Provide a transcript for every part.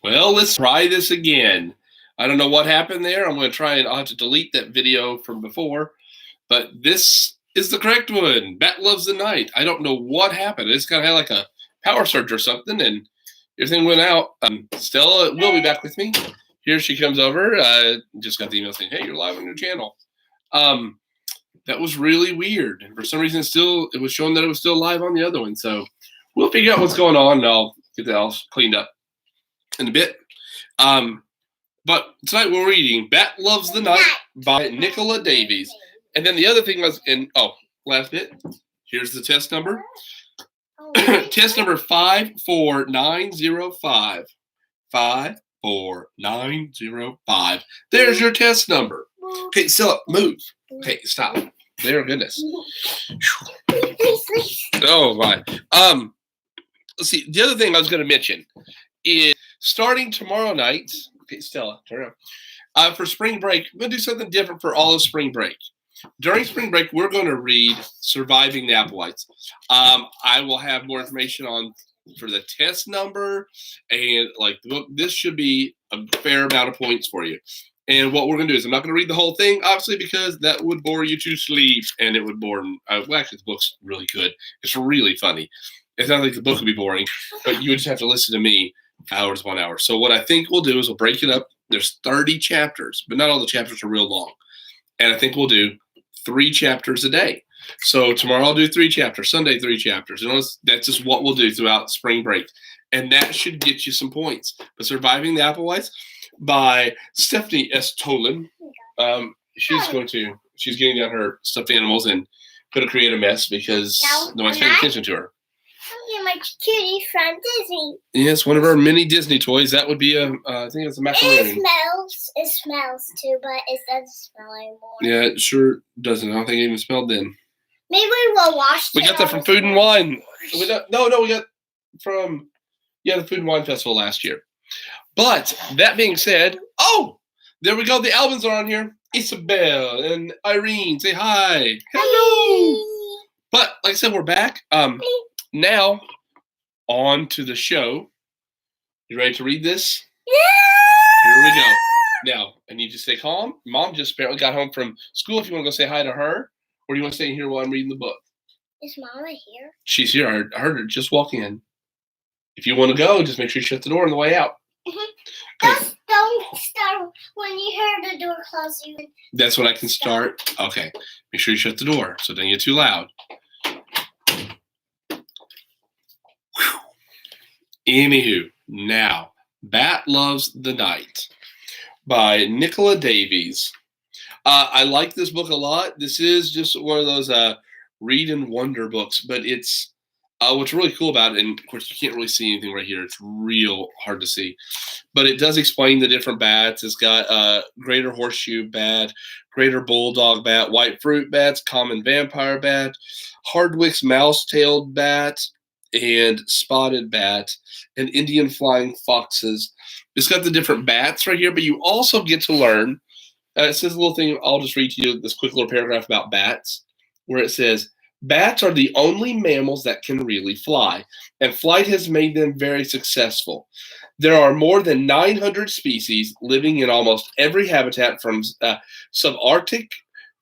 Well, let's try this again. I don't know what happened there. I'm going to try and I'll have to delete that video from before. But this is the correct one. Bat loves the night. I don't know what happened. It's kind of had like a power surge or something, and everything went out. Stella will be back with me. Here she comes over. Just got the email saying, "Hey, you're live on your channel." That was really weird. And for some reason, it was showing that it was still live on the other one. So we'll figure out what's going on, and I'll get that all cleaned up in a bit. But tonight we're reading "Bat Loves the Night" by Nicola Davies. And then the other thing was last bit. Here's the test number. Test number 54905. 54905. There's your test number. Okay, Stella, move. Okay, stop. There, goodness. Oh my. Let's see. The other thing I was going to mention is starting tomorrow night. Okay, Stella, turn around. For spring break, I'm going to do something different for all of spring break. During spring break, we're going to read Surviving the Applewhites. I will have more information for the test number and like the book. This should be a fair amount of points for you. And what we're going to do is I'm not going to read the whole thing, obviously, because that would bore you to sleep, and it would bore. Actually, the book's really good. It's really funny. It's not like the book would be boring, but you would just have to listen to me hours upon hours. So what I think we'll do is we'll break it up. There's 30 chapters, but not all the chapters are real long. And I think we'll do 3 chapters a day. So tomorrow I'll do 3 chapters, Sunday 3 chapters. And that's just what we'll do throughout spring break. And that should get you some points. But Surviving the Applewhites by Stephanie S. Tolan. She's getting down her stuffed animals and going to create a mess because nobody's paying attention to her. My cutie from Disney. Yes, one of our mini Disney toys. That would be I think it's a macaroon. It smells too, but it doesn't smell anymore. Yeah, it sure doesn't. I don't think it even smelled then. Maybe we'll wash it. We got that from Food and Wine. We got from the Food and Wine Festival last year. But that being said, there we go. The Albans are on here. Isabel and Irene, say hi. Hello. But like I said, we're back. Now, on to the show. You ready to read this? Yeah! Here we go. Now, I need you to stay calm. Mom just apparently got home from school. If you want to go say hi to her, or do you want to stay here while I'm reading the book? Is Mama here? She's here. I heard her just walk in. If you want to go, just make sure you shut the door on the way out. Mm-hmm. Okay. Don't start when you hear the door close. That's when I can start? Okay. Make sure you shut the door so it doesn't get too loud. Anywho, now, Bat Loves the Night by Nicola Davies. I like this book a lot. This is just one of those read and wonder books, but it's what's really cool about it, and of course you can't really see anything right here. It's real hard to see, but it does explain the different bats. It's got greater horseshoe bat, greater bulldog bat, white fruit bats, common vampire bat, Hardwick's mouse-tailed bat, and spotted bat, and Indian flying foxes. It's got the different bats right here, but you also get to learn. It says a little thing. I'll just read to you this quick little paragraph about bats, where it says, "Bats are the only mammals that can really fly, and flight has made them very successful. There are more than 900 species living in almost every habitat from subarctic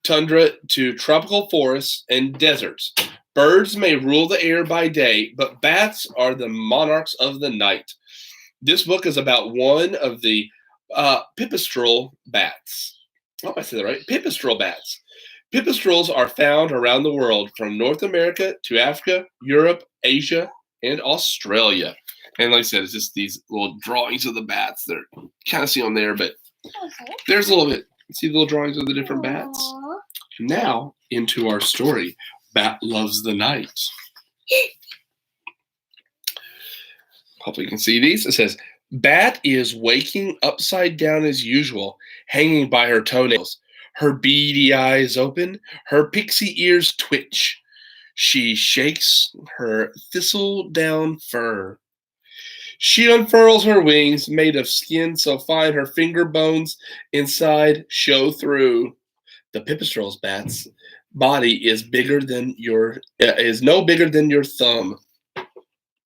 tundra to tropical forests and deserts. Birds may rule the air by day, but bats are the monarchs of the night." This book is about one of the pipistrelle bats. I hope I said that right. Pipistrelle bats. Pipistrelles are found around the world, from North America to Africa, Europe, Asia, and Australia. And like I said, it's just these little drawings of the bats. They're kind of see on there, but there's a little bit. See the little drawings of the different bats? Now, into our story. Bat Loves the Night. Hopefully you can see these. It says, "Bat is waking upside down as usual, hanging by her toenails. Her beady eyes open, her pixie ears twitch. She shakes her thistle-down fur. She unfurls her wings, made of skin so fine her finger bones inside show through. The pipistrelle bat's body is no bigger than your thumb."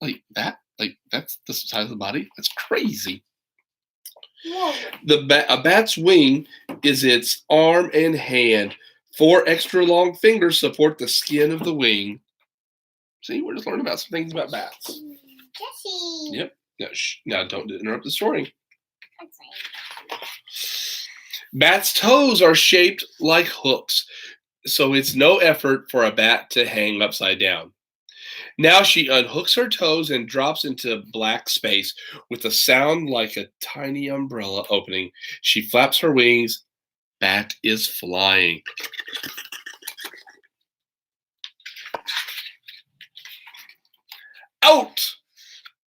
Like that? Like that's the size of the body? That's crazy. Whoa. A bat's wing is its arm and hand. 4 extra long fingers support the skin of the wing. See, we're just learning about some things about bats. Jesse. Yep. Now don't interrupt the story. Bats' toes are shaped like hooks, so it's no effort for a bat to hang upside down. Now she unhooks her toes and drops into black space with a sound like a tiny umbrella opening. She flaps her wings. Bat is flying. Out!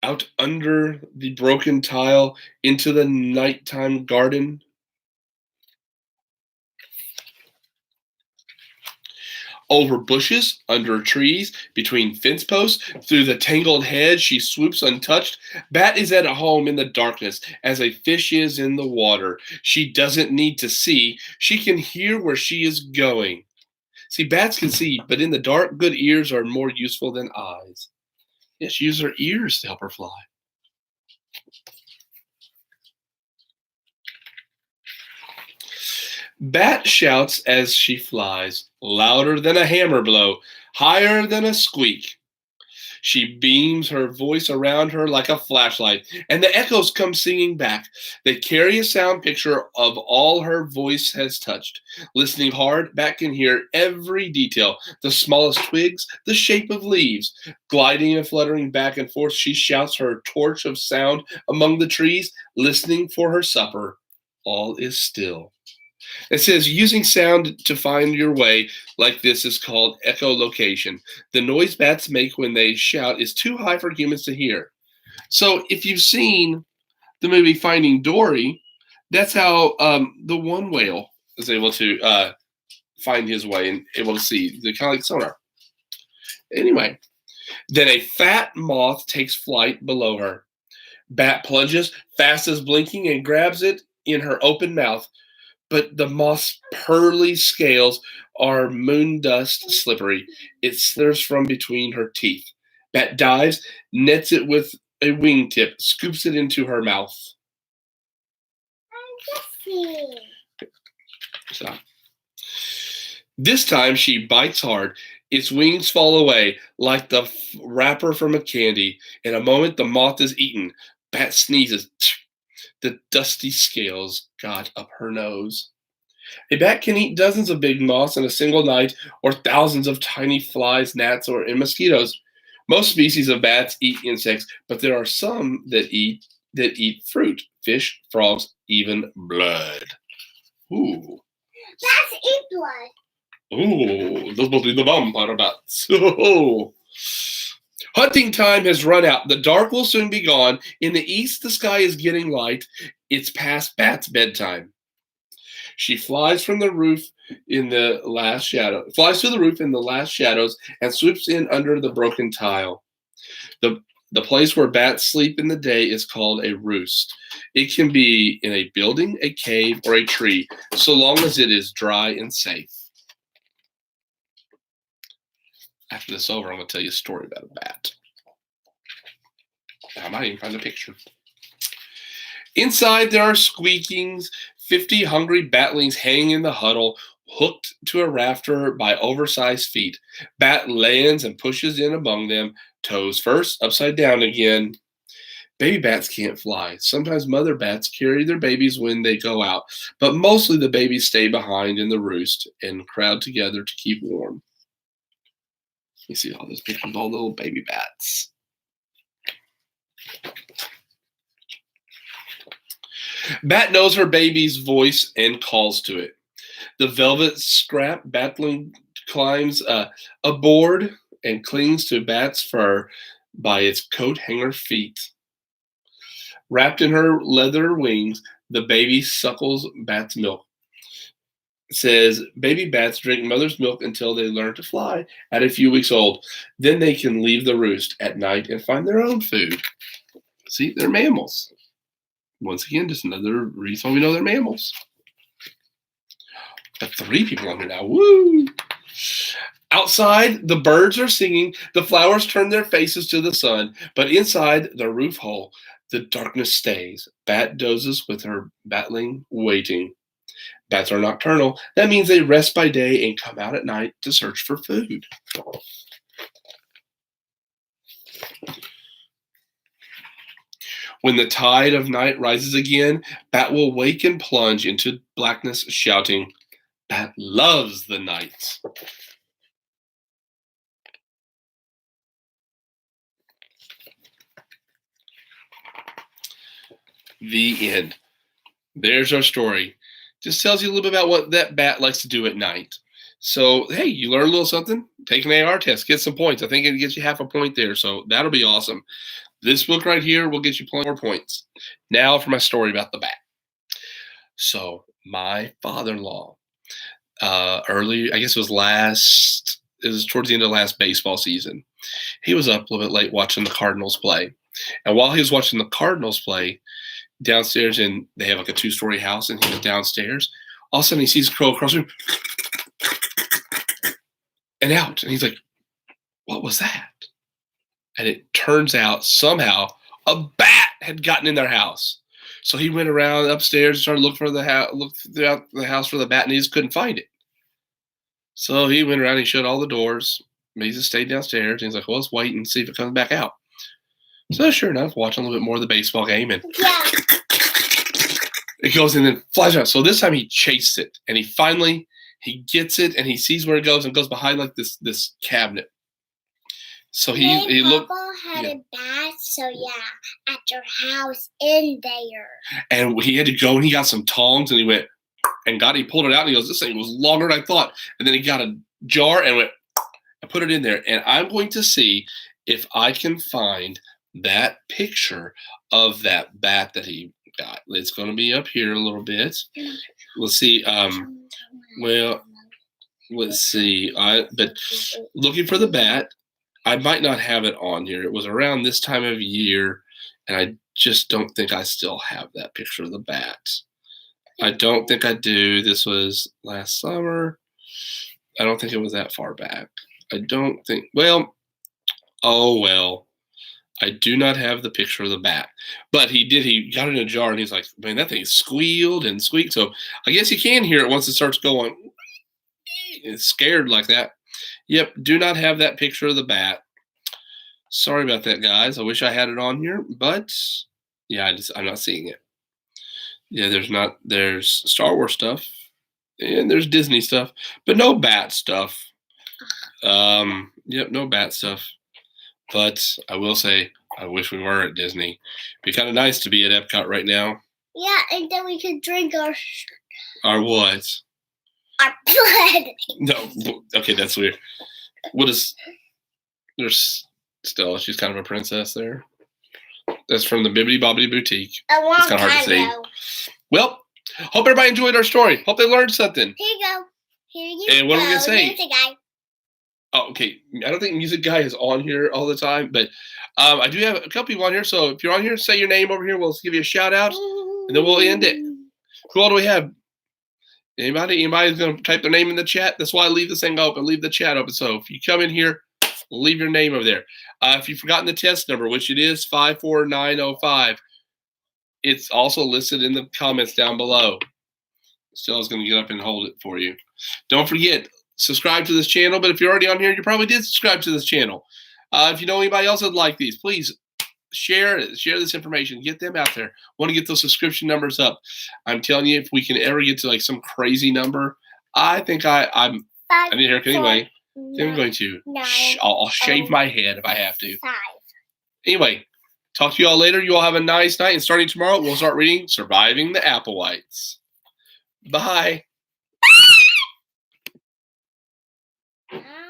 Out under the broken tile into the nighttime garden. Over bushes, under trees, between fence posts, through the tangled hedge, she swoops untouched. Bat is at home in the darkness, as a fish is in the water. She doesn't need to see. She can hear where she is going. See, bats can see, but in the dark, good ears are more useful than eyes. Yes, she uses her ears to help her fly. Bat shouts as she flies, louder than a hammer blow, higher than a squeak. She beams her voice around her like a flashlight, and the echoes come singing back. They carry a sound picture of all her voice has touched. Listening hard, Bat can hear every detail, the smallest twigs, the shape of leaves. Gliding and fluttering back and forth, she shouts her torch of sound among the trees, listening for her supper. All is still. It says using sound to find your way like this is called echolocation. The noise bats make when they shout is too high for humans to hear. So if you've seen the movie Finding Dory, that's how the one whale is able to find his way and able to see. They're kind of like sonar. Anyway, then a fat moth takes flight below her. Bat plunges, fast as blinking, and grabs it in her open mouth. But the moth's pearly scales are moon dust slippery. It slithers from between her teeth. Bat dives, nets it with a wingtip, scoops it into her mouth. So, this time she bites hard. Its wings fall away like the wrapper from a candy. In a moment, the moth is eaten. Bat sneezes. The dusty scales got up her nose. A bat can eat dozens of big moths in a single night, or thousands of tiny flies, gnats, or mosquitoes. Most species of bats eat insects, but there are some that eat fruit, fish, frogs, even blood. Ooh. Bats eat blood. Ooh, those must be the vampire bats. Oh. Hunting time has run out. The dark will soon be gone. In the east, the sky is getting light. It's past Bat's bedtime. She flies from the roof in the last shadow. Flies to the roof in the last shadows and swoops in under the broken tile. The place where bats sleep in the day is called a roost. It can be in a building, a cave, or a tree, so long as it is dry and safe. After this is over, I'm going to tell you a story about a bat. I might even find a picture. Inside, there are squeakings. 50 hungry batlings hang in the huddle, hooked to a rafter by oversized feet. Bat lands and pushes in among them, toes first, upside down again. Baby bats can't fly. Sometimes mother bats carry their babies when they go out, but mostly the babies stay behind in the roost and crowd together to keep warm. You see all those pictures of all the little baby bats. Bat knows her baby's voice and calls to it. The velvet scrap batling climbs aboard and clings to Bat's fur by its coat hanger feet. Wrapped in her leather wings, the baby suckles Bat's milk. It says, baby bats drink mother's milk until they learn to fly at a few weeks old. Then they can leave the roost at night and find their own food. See, they're mammals. Once again, just another reason we know they're mammals. Got 3 people on here now. Woo! Outside, the birds are singing. The flowers turn their faces to the sun. But inside the roof hole, The darkness stays. Bat dozes with her batling waiting. Bats are nocturnal. That means they rest by day and come out at night to search for food. When the tide of night rises again, Bat will wake and plunge into blackness, shouting, Bat loves the night. The end. There's our story. Just tells you a little bit about what that bat likes to do at night. So, hey, you learn a little something. Take an AR test. Get some points. I think it gets you half a point there. So that'll be awesome. This book right here will get you plenty more points. Now for my story about the bat. So my father-in-law, early, I guess it was towards the end of last baseball season. He was up a little bit late watching the Cardinals play. And while he was watching the Cardinals play, downstairs, and they have like a 2-story house, and he was downstairs. All of a sudden, he sees a crow across the room and out. And he's like, what was that? And it turns out somehow a bat had gotten in their house. So he went around upstairs and started looking for looked throughout the house for the bat, and he just couldn't find it. So he went around and he shut all the doors. He just stayed downstairs. And he's like, well, let's wait and see if it comes back out. So sure enough, watching a little bit more of the baseball game, and it goes in and flies out. So this time he chased it, and he gets it, and he sees where it goes, and goes behind like this cabinet. So he looked. Papa had a bat, so at your house in there. And he had to go, and he got some tongs, and he went and he pulled it out, and he goes, this thing was longer than I thought. And then he got a jar and went and put it in there. And I'm going to see if I can find that picture of that bat that he got. It's going to be up here a little bit. Let's see. Well, let's see. But looking for the bat, I might not have it on here. It was around this time of year, and I just don't think I still have that picture of the bat. I don't think I do. This was last summer. I don't think it was that far back. I don't think. Well, oh well. I do not have the picture of the bat, but he got it in a jar, and he's like, man, that thing squealed and squeaked. So I guess you can hear it once it starts going. It's scared like that. Yep, do not have that picture of the bat. Sorry about that, guys. I wish I had it on here, but yeah, I'm not seeing it. Yeah, there's Star Wars stuff, and there's Disney stuff, but no bat stuff. Yep, no bat stuff. But I will say, I wish we were at Disney. It'd be kind of nice to be at Epcot right now. Yeah, and then we could drink our what? Our blood. No, okay, that's weird. There's Stella. She's kind of a princess there. That's from the Bibbidi Bobbidi Boutique. It's kind of hard to see. Well, hope everybody enjoyed our story. Hope they learned something. Here you go. Here you go. And what are we going to say? Music guy. Oh, okay. I don't think Music Guy is on here all the time, but I do have a couple people on here. So if you're on here, say your name over here. We'll give you a shout out, and then we'll end it. Who all do we have? Anybody's going to type their name in the chat? That's why I leave this thing open. Leave the chat open. So if you come in here, leave your name over there. If you've forgotten the test number, which it is 54905, it's also listed in the comments down below. Stella's going to get up and hold it for you. Don't forget, subscribe to this channel. But if you're already on here, you probably did subscribe to this channel. If you know anybody else that'd like these, please share this information. Get them out there. Want to get those subscription numbers up. I'm telling you, if we can ever get to like some crazy number, I think I need a haircut anyway. I'm going to. I'll shave my head if I have to. 5. Anyway, talk to you all later. You all have a nice night. And starting tomorrow, we'll start reading Surviving the Applewhites. Bye.